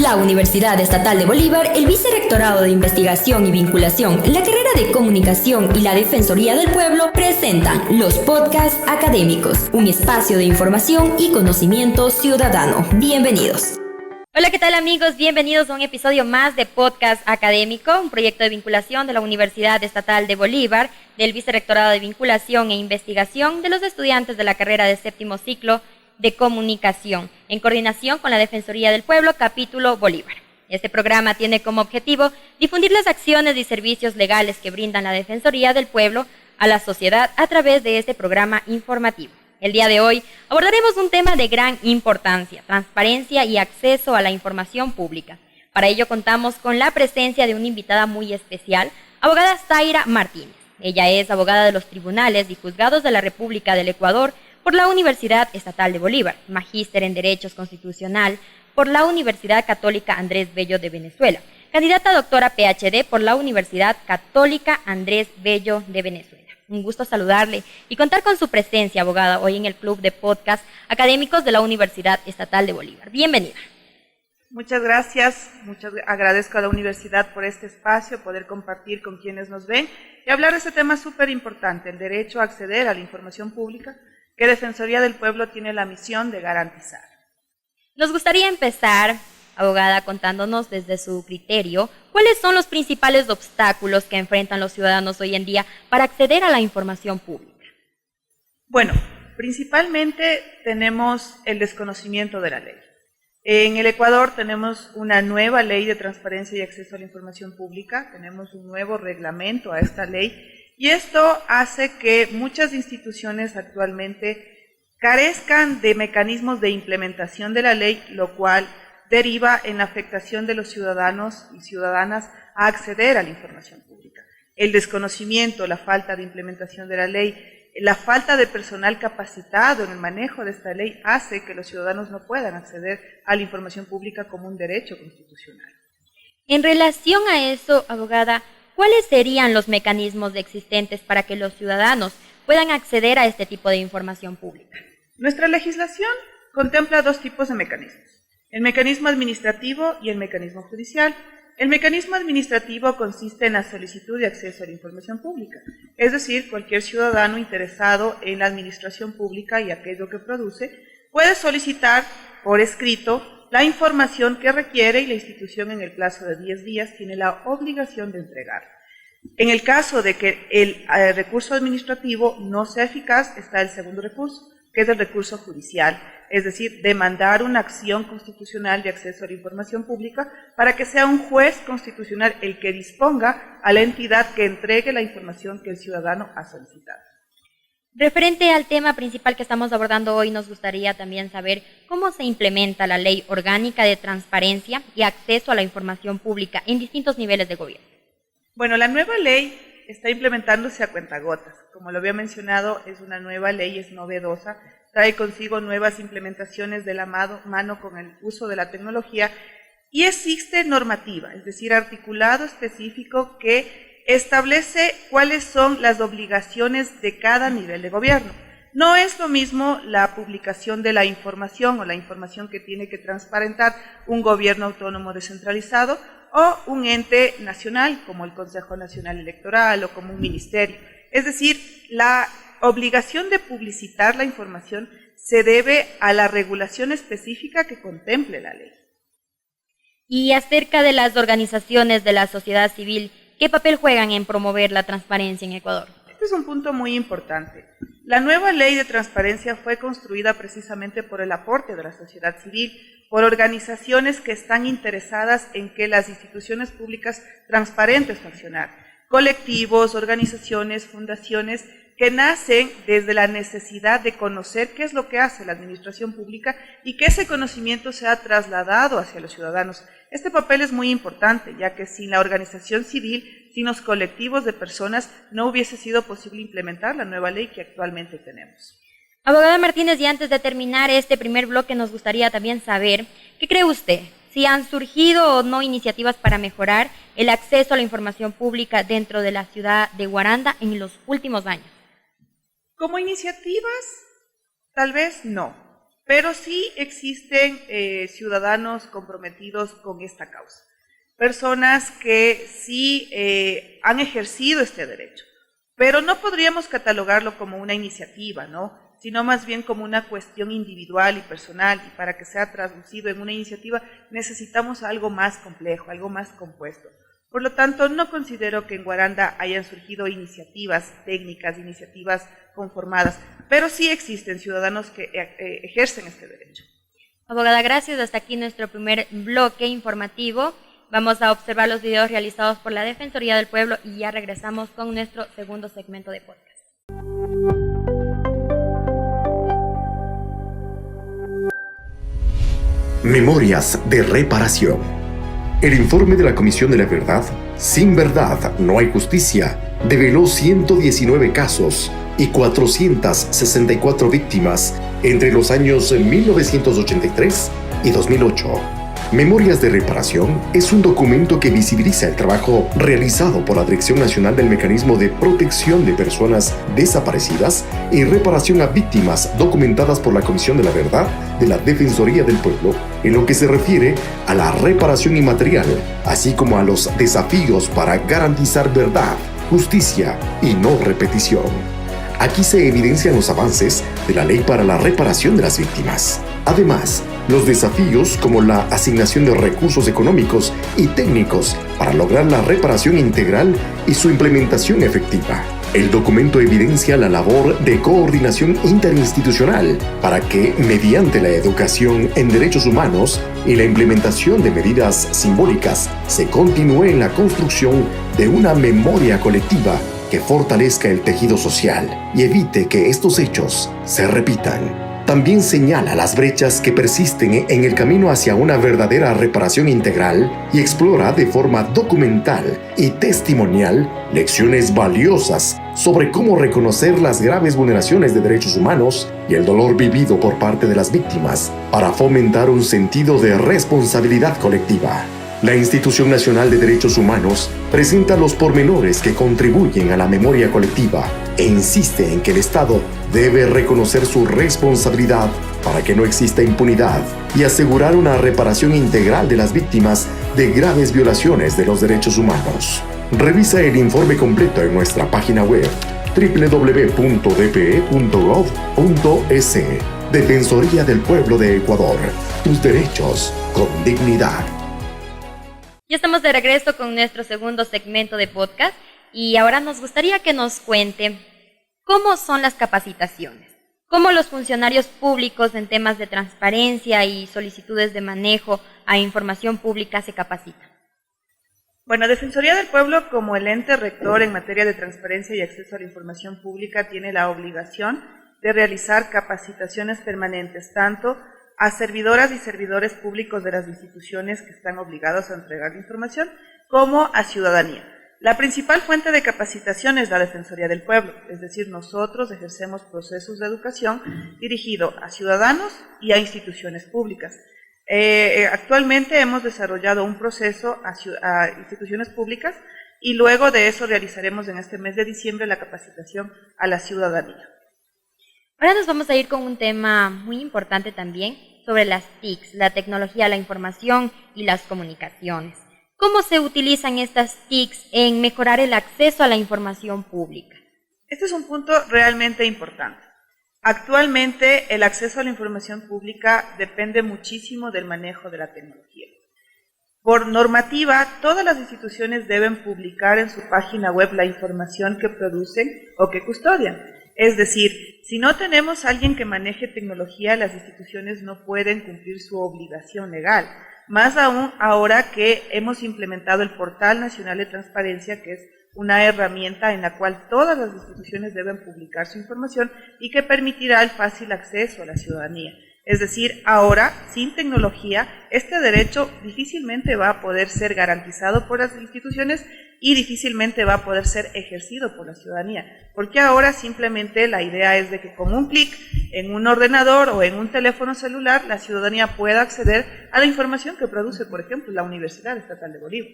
La Universidad Estatal de Bolívar, el Vicerrectorado de Investigación y Vinculación, la carrera de Comunicación y la Defensoría del Pueblo presentan los podcasts académicos, un espacio de información y conocimiento ciudadano. Bienvenidos. Hola, ¿qué tal amigos? Bienvenidos a un episodio más de Podcast Académico, un proyecto de vinculación de la Universidad Estatal de Bolívar, del Vicerrectorado de Vinculación e Investigación de los estudiantes de la carrera de séptimo ciclo de Comunicación, en coordinación con la Defensoría del Pueblo, capítulo Bolívar. Este programa tiene como objetivo difundir las acciones y servicios legales que brindan la Defensoría del Pueblo a la sociedad a través de este programa informativo. El día de hoy abordaremos un tema de gran importancia: transparencia y acceso a la información pública. Para ello contamos con la presencia de una invitada muy especial, abogada Zaira Martínez. Ella es abogada de los tribunales y juzgados de la República del Ecuador por la Universidad Estatal de Bolívar, magíster en Derechos Constitucional por la Universidad Católica Andrés Bello de Venezuela, candidata a doctora PhD por la Universidad Católica Andrés Bello de Venezuela. Un gusto saludarle y contar con su presencia, abogada, hoy en el Club de Podcast Académicos de la Universidad Estatal de Bolívar. Bienvenida. Muchas gracias, agradezco a la universidad por este espacio, poder compartir con quienes nos ven y hablar de este tema súper importante, el derecho a acceder a la información pública, que Defensoría del Pueblo tiene la misión de garantizar. Nos gustaría empezar, abogada, contándonos desde su criterio, ¿cuáles son los principales obstáculos que enfrentan los ciudadanos hoy en día para acceder a la información pública? Bueno, principalmente tenemos el desconocimiento de la ley. En el Ecuador tenemos una nueva ley de transparencia y acceso a la información pública, tenemos un nuevo reglamento a esta ley, y esto hace que muchas instituciones actualmente carezcan de mecanismos de implementación de la ley, lo cual deriva en la afectación de los ciudadanos y ciudadanas a acceder a la información pública. El desconocimiento, la falta de implementación de la ley, la falta de personal capacitado en el manejo de esta ley hace que los ciudadanos no puedan acceder a la información pública como un derecho constitucional. En relación a eso, abogada, ¿cuáles serían los mecanismos existentes para que los ciudadanos puedan acceder a este tipo de información pública? Nuestra legislación contempla dos tipos de mecanismos: el mecanismo administrativo y el mecanismo judicial. El mecanismo administrativo consiste en la solicitud de acceso a la información pública, es decir, cualquier ciudadano interesado en la administración pública y aquello que produce puede solicitar por escrito la información que requiere y la institución en el plazo de 10 días tiene la obligación de entregarla. En el caso de que el recurso administrativo no sea eficaz, está el segundo recurso, que es el recurso judicial, es decir, demandar una acción constitucional de acceso a la información pública para que sea un juez constitucional el que disponga a la entidad que entregue la información que el ciudadano ha solicitado. Referente al tema principal que estamos abordando hoy, nos gustaría también saber cómo se implementa la Ley Orgánica de Transparencia y Acceso a la Información Pública en distintos niveles de gobierno. Bueno, la nueva ley está implementándose a cuentagotas. Como lo había mencionado, es una nueva ley, es novedosa, trae consigo nuevas implementaciones de la mano con el uso de la tecnología y existe normativa, es decir, articulado específico que establece cuáles son las obligaciones de cada nivel de gobierno. No es lo mismo la publicación de la información o la información que tiene que transparentar un gobierno autónomo descentralizado o un ente nacional como el Consejo Nacional Electoral o como un ministerio. Es decir, la obligación de publicitar la información se debe a la regulación específica que contemple la ley. Y acerca de las organizaciones de la sociedad civil, ¿qué papel juegan en promover la transparencia en Ecuador? Este es un punto muy importante. La nueva ley de transparencia fue construida precisamente por el aporte de la sociedad civil, por organizaciones que están interesadas en que las instituciones públicas transparentes funcionen, colectivos, organizaciones, fundaciones que nacen desde la necesidad de conocer qué es lo que hace la administración pública y que ese conocimiento sea trasladado hacia los ciudadanos. Este papel es muy importante, ya que sin la organización civil, sin los colectivos de personas, no hubiese sido posible implementar la nueva ley que actualmente tenemos. Abogada Martínez, y antes de terminar este primer bloque, nos gustaría también saber, ¿qué cree usted? Si han surgido o no iniciativas para mejorar el acceso a la información pública dentro de la ciudad de Guaranda en los últimos años. Como iniciativas, tal vez no. pero sí existen ciudadanos comprometidos con esta causa, personas que sí han ejercido este derecho, pero no podríamos catalogarlo como una iniciativa, ¿no?, sino más bien como una cuestión individual y personal, y para que sea traducido en una iniciativa necesitamos algo más complejo, algo más compuesto. Por lo tanto, no considero que en Guaranda hayan surgido iniciativas técnicas, iniciativas conformadas, pero sí existen ciudadanos que ejercen este derecho. Abogada, gracias. Hasta aquí nuestro primer bloque informativo. Vamos a observar los videos realizados por la Defensoría del Pueblo y ya regresamos con nuestro segundo segmento de podcast. Memorias de reparación. El informe de la Comisión de la Verdad, Sin Verdad no hay justicia, develó 119 casos y 464 víctimas entre los años 1983 y 2008. Memorias de Reparación es un documento que visibiliza el trabajo realizado por la Dirección Nacional del Mecanismo de Protección de Personas Desaparecidas y Reparación a Víctimas documentadas por la Comisión de la Verdad de la Defensoría del Pueblo en lo que se refiere a la reparación inmaterial, así como a los desafíos para garantizar verdad, justicia y no repetición. Aquí se evidencian los avances de la Ley para la Reparación de las Víctimas. Además, los desafíos como la asignación de recursos económicos y técnicos para lograr la reparación integral y su implementación efectiva. El documento evidencia la labor de coordinación interinstitucional para que, mediante la educación en derechos humanos y la implementación de medidas simbólicas, se continúe en la construcción de una memoria colectiva que fortalezca el tejido social y evite que estos hechos se repitan. También señala las brechas que persisten en el camino hacia una verdadera reparación integral y explora de forma documental y testimonial lecciones valiosas sobre cómo reconocer las graves vulneraciones de derechos humanos y el dolor vivido por parte de las víctimas para fomentar un sentido de responsabilidad colectiva. La Institución Nacional de Derechos Humanos presenta los pormenores que contribuyen a la memoria colectiva e insiste en que el Estado debe reconocer su responsabilidad para que no exista impunidad y asegurar una reparación integral de las víctimas de graves violaciones de los derechos humanos. Revisa el informe completo en nuestra página web www.dpe.gov.es. Defensoría del Pueblo de Ecuador. Tus derechos con dignidad. Ya estamos de regreso con nuestro segundo segmento de podcast y ahora nos gustaría que nos cuente cómo son las capacitaciones, cómo los funcionarios públicos en temas de transparencia y solicitudes de manejo a información pública se capacitan. Bueno, Defensoría del Pueblo, como el ente rector en materia de transparencia y acceso a la información pública, tiene la obligación de realizar capacitaciones permanentes, tanto a servidoras y servidores públicos de las instituciones que están obligados a entregar la información, como a ciudadanía. La principal fuente de capacitación es la Defensoría del Pueblo, es decir, nosotros ejercemos procesos de educación dirigido a ciudadanos y a instituciones públicas. Actualmente hemos desarrollado un proceso a instituciones públicas y luego de eso realizaremos en este mes de diciembre la capacitación a la ciudadanía. Ahora nos vamos a ir con un tema muy importante también sobre las TICs, la tecnología, la información y las comunicaciones. ¿Cómo se utilizan estas TICs en mejorar el acceso a la información pública? Este es un punto realmente importante. Actualmente el acceso a la información pública depende muchísimo del manejo de la tecnología. Por normativa, todas las instituciones deben publicar en su página web la información que producen o que custodian. Es decir, si no tenemos a alguien que maneje tecnología, las instituciones no pueden cumplir su obligación legal. Más aún ahora que hemos implementado el Portal Nacional de Transparencia, que es una herramienta en la cual todas las instituciones deben publicar su información y que permitirá el fácil acceso a la ciudadanía. Es decir, ahora, sin tecnología, este derecho difícilmente va a poder ser garantizado por las instituciones y difícilmente va a poder ser ejercido por la ciudadanía, porque ahora simplemente la idea es de que con un clic en un ordenador o en un teléfono celular, la ciudadanía pueda acceder a la información que produce, por ejemplo, la Universidad Estatal de Bolívar.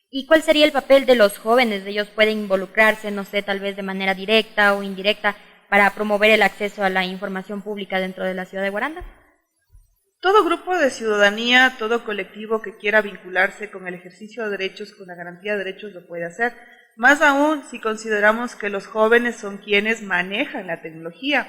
¿Y cuál sería el papel de los jóvenes? Ellos pueden involucrarse, no sé, tal vez de manera directa o indirecta, para promover el acceso a la información pública dentro de la ciudad de Guaranda. Todo grupo de ciudadanía, todo colectivo que quiera vincularse con el ejercicio de derechos, con la garantía de derechos, lo puede hacer. Más aún si consideramos que los jóvenes son quienes manejan la tecnología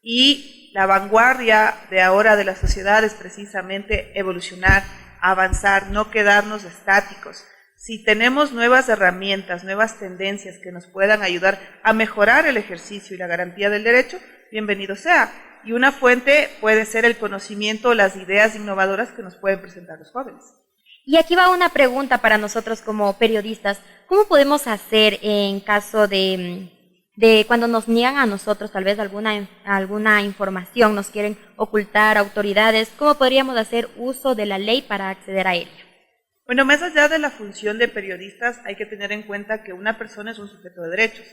y la vanguardia de ahora de la sociedad es precisamente evolucionar, avanzar, no quedarnos estáticos. Si tenemos nuevas herramientas, nuevas tendencias que nos puedan ayudar a mejorar el ejercicio y la garantía del derecho, bienvenido sea. Y una fuente puede ser el conocimiento o las ideas innovadoras que nos pueden presentar los jóvenes. Y aquí va una pregunta para nosotros como periodistas. ¿Cómo podemos hacer en caso de cuando nos niegan a nosotros tal vez alguna información, nos quieren ocultar autoridades? ¿Cómo podríamos hacer uso de la ley para acceder a ello? Bueno, más allá de la función de periodistas, hay que tener en cuenta que una persona es un sujeto de derechos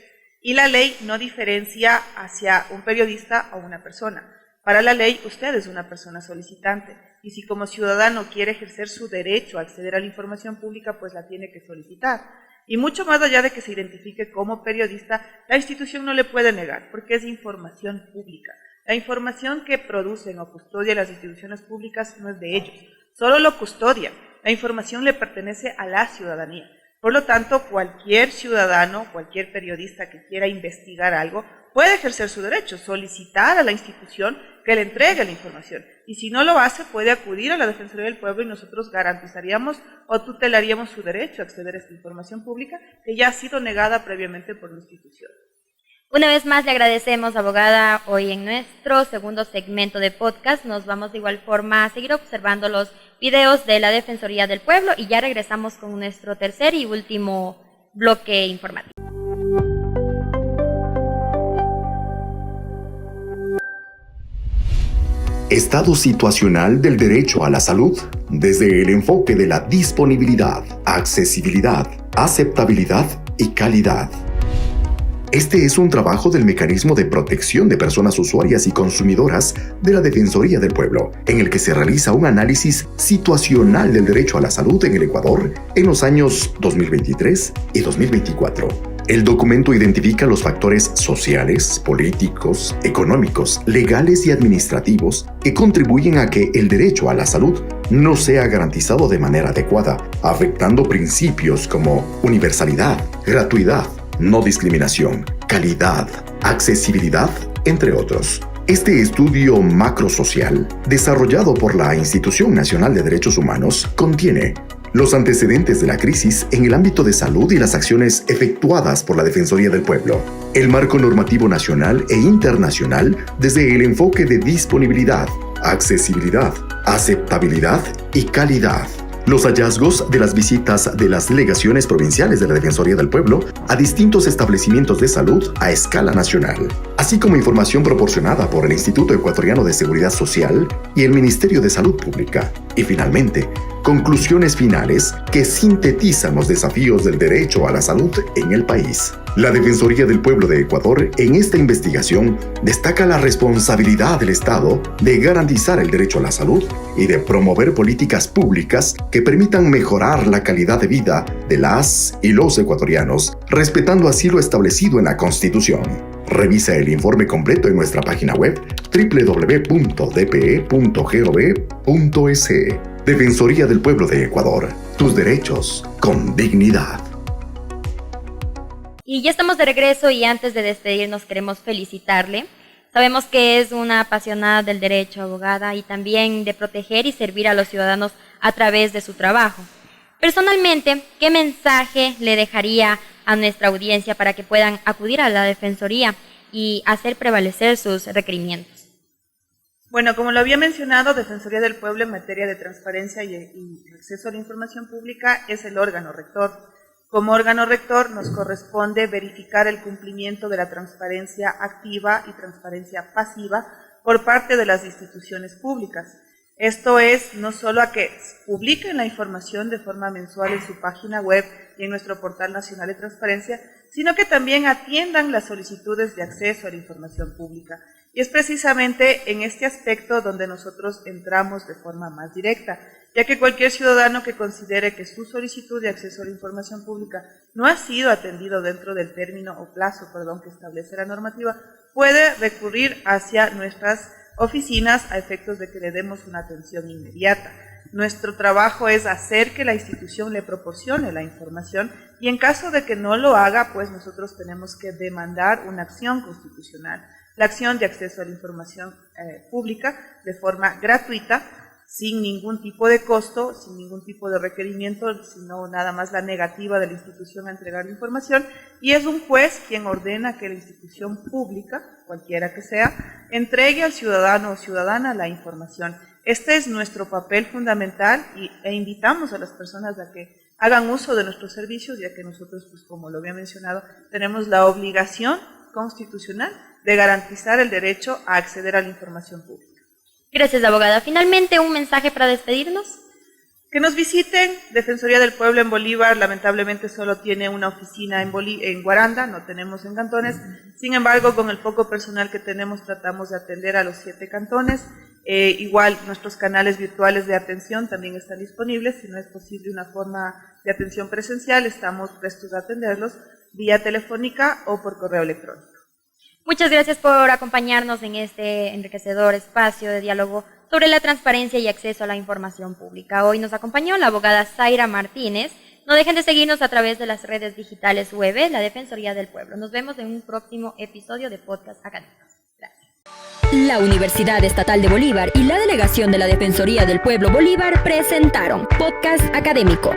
y la ley no diferencia hacia un periodista o una persona. Para la ley, usted es una persona solicitante y si como ciudadano quiere ejercer su derecho a acceder a la información pública, pues la tiene que solicitar. Y mucho más allá de que se identifique como periodista, la institución no le puede negar, porque es información pública. La información que producen o custodian las instituciones públicas no es de ellos, solo lo custodian. La información le pertenece a la ciudadanía. Por lo tanto, cualquier ciudadano, cualquier periodista que quiera investigar algo, puede ejercer su derecho, solicitar a la institución que le entregue la información. Y si no lo hace, puede acudir a la Defensoría del Pueblo y nosotros garantizaríamos o tutelaríamos su derecho a acceder a esta información pública que ya ha sido negada previamente por la institución. Una vez más le agradecemos, abogada. Hoy en nuestro segundo segmento de podcast nos vamos de igual forma a seguir observando los videos de la Defensoría del Pueblo y ya regresamos con nuestro tercer y último bloque informativo. Estado situacional del derecho a la salud, desde el enfoque de la disponibilidad, accesibilidad, aceptabilidad y calidad. Este es un trabajo del Mecanismo de Protección de Personas Usuarias y Consumidoras de la Defensoría del Pueblo, en el que se realiza un análisis situacional del derecho a la salud en el Ecuador en los años 2023 y 2024. El documento identifica los factores sociales, políticos, económicos, legales y administrativos que contribuyen a que el derecho a la salud no sea garantizado de manera adecuada, afectando principios como universalidad, gratuidad, no discriminación, calidad, accesibilidad, entre otros. Este estudio macrosocial, desarrollado por la Institución Nacional de Derechos Humanos, contiene los antecedentes de la crisis en el ámbito de salud y las acciones efectuadas por la Defensoría del Pueblo, el marco normativo nacional e internacional desde el enfoque de disponibilidad, accesibilidad, aceptabilidad y calidad. Los hallazgos de las visitas de las delegaciones provinciales de la Defensoría del Pueblo a distintos establecimientos de salud a escala nacional, así como información proporcionada por el Instituto Ecuatoriano de Seguridad Social y el Ministerio de Salud Pública. Y finalmente, conclusiones finales que sintetizan los desafíos del derecho a la salud en el país. La Defensoría del Pueblo de Ecuador en esta investigación destaca la responsabilidad del Estado de garantizar el derecho a la salud y de promover políticas públicas que permitan mejorar la calidad de vida de las y los ecuatorianos, respetando así lo establecido en la Constitución. Revisa el informe completo en nuestra página web www.dpe.gov.es. Defensoría del Pueblo de Ecuador. Tus derechos con dignidad. Y ya estamos de regreso y antes de despedirnos queremos felicitarle. Sabemos que es una apasionada del derecho, abogada, y también de proteger y servir a los ciudadanos a través de su trabajo. Personalmente, ¿qué mensaje le dejaría a nuestra audiencia para que puedan acudir a la Defensoría y hacer prevalecer sus requerimientos? Bueno, como lo había mencionado, Defensoría del Pueblo en materia de transparencia y acceso a la información pública es el órgano rector. Como órgano rector nos corresponde verificar el cumplimiento de la transparencia activa y transparencia pasiva por parte de las instituciones públicas. Esto es no solo a que publiquen la información de forma mensual en su página web y en nuestro portal nacional de transparencia, sino que también atiendan las solicitudes de acceso a la información pública. Y es precisamente en este aspecto donde nosotros entramos de forma más directa, ya que cualquier ciudadano que considere que su solicitud de acceso a la información pública no ha sido atendido dentro del término o plazo, que establece la normativa, puede recurrir hacia nuestras oficinas a efectos de que le demos una atención inmediata. Nuestro trabajo es hacer que la institución le proporcione la información y en caso de que no lo haga, pues nosotros tenemos que demandar una acción constitucional, la acción de acceso a la información pública de forma gratuita, sin ningún tipo de costo, sin ningún tipo de requerimiento, sino nada más la negativa de la institución a entregar la información, y es un juez quien ordena que la institución pública, cualquiera que sea, entregue al ciudadano o ciudadana la información. Este es nuestro papel fundamental e invitamos a las personas a que hagan uso de nuestros servicios, ya que nosotros, pues, como lo había mencionado, tenemos la obligación constitucional de garantizar el derecho a acceder a la información pública. Gracias, abogada. Finalmente, un mensaje para despedirnos. Que nos visiten. Defensoría del Pueblo en Bolívar lamentablemente solo tiene una oficina en Guaranda, no tenemos en cantones. Sin embargo, con el poco personal que tenemos tratamos de atender a los 7 cantones. Igual nuestros canales virtuales de atención también están disponibles. Si no es posible una forma de atención presencial, estamos prestos a atenderlos vía telefónica o por correo electrónico. Muchas gracias por acompañarnos en este enriquecedor espacio de diálogo sobre la transparencia y acceso a la información pública. Hoy nos acompañó la abogada Zaira Martínez. No dejen de seguirnos a través de las redes digitales web, la Defensoría del Pueblo. Nos vemos en un próximo episodio de Podcast Académicos. Gracias. La Universidad Estatal de Bolívar y la Delegación de la Defensoría del Pueblo Bolívar presentaron Podcast Académico.